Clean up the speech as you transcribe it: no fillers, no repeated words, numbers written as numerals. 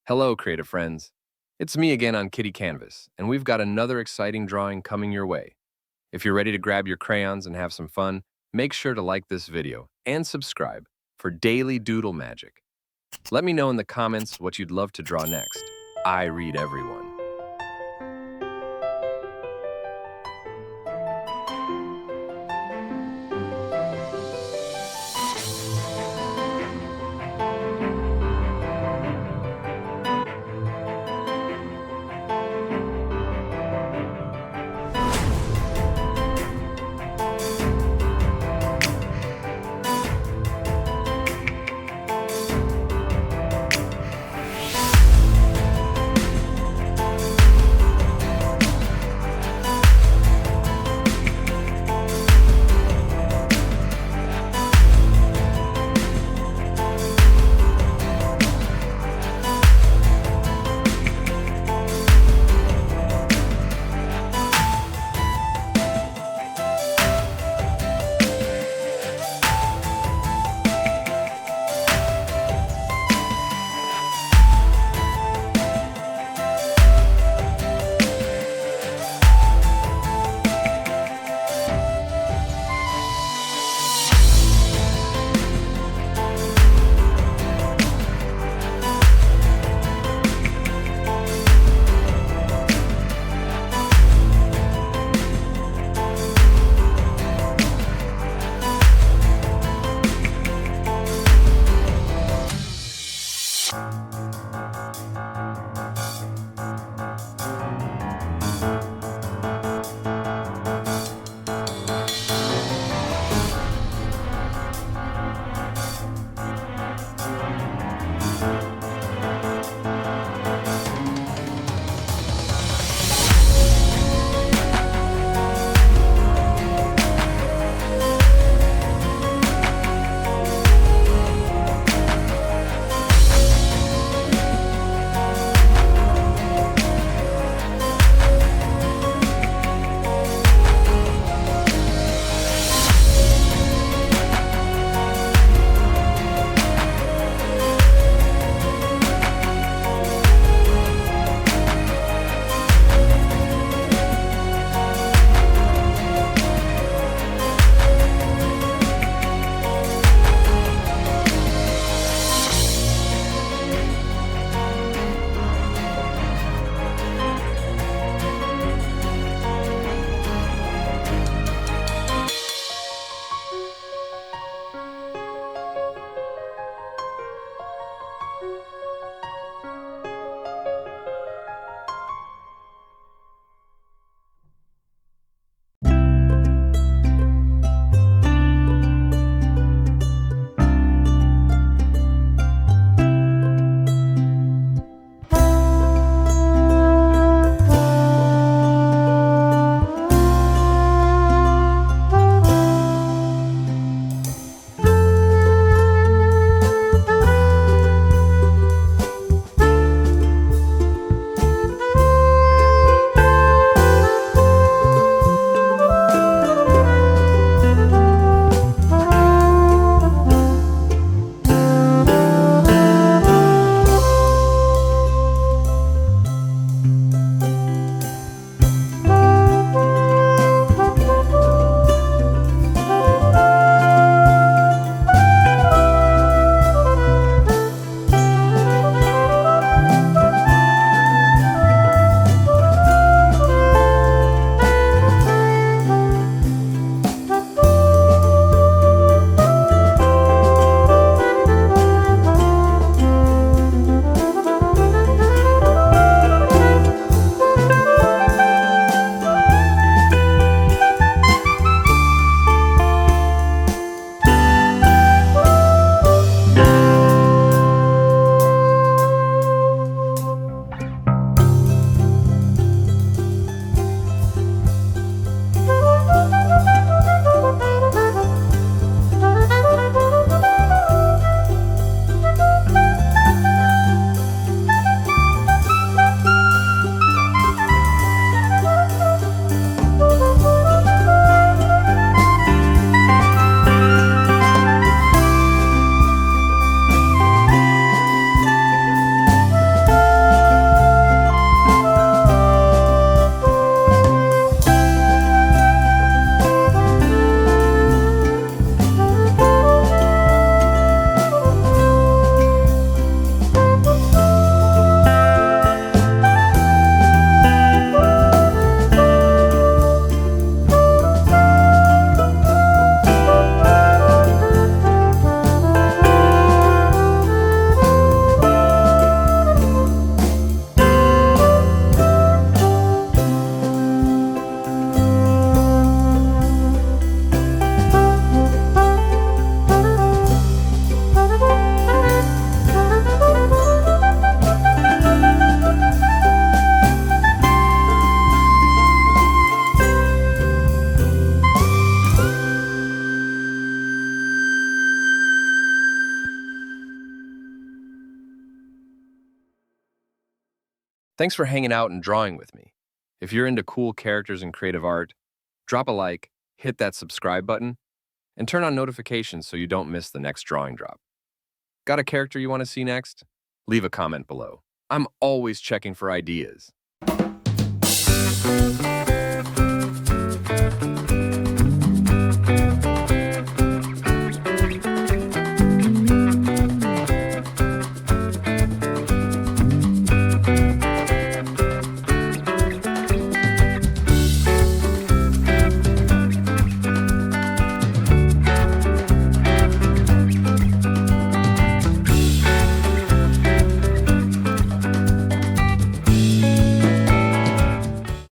Hello, creative friends. It's me again on KidyCanvas, and we've got another exciting drawing coming your way. If you're ready to grab your crayons and have some fun, make sure to like this video and subscribe for daily doodle magic. Let me know in the comments what you'd love to draw next. I read everyone. Thanks for hanging out and drawing with me. If you're into cool characters and creative art, drop a like, hit that subscribe button, and turn on notifications so you don't miss the next drawing drop. Got a character you want to see next? Leave a comment below. I'm always checking for ideas.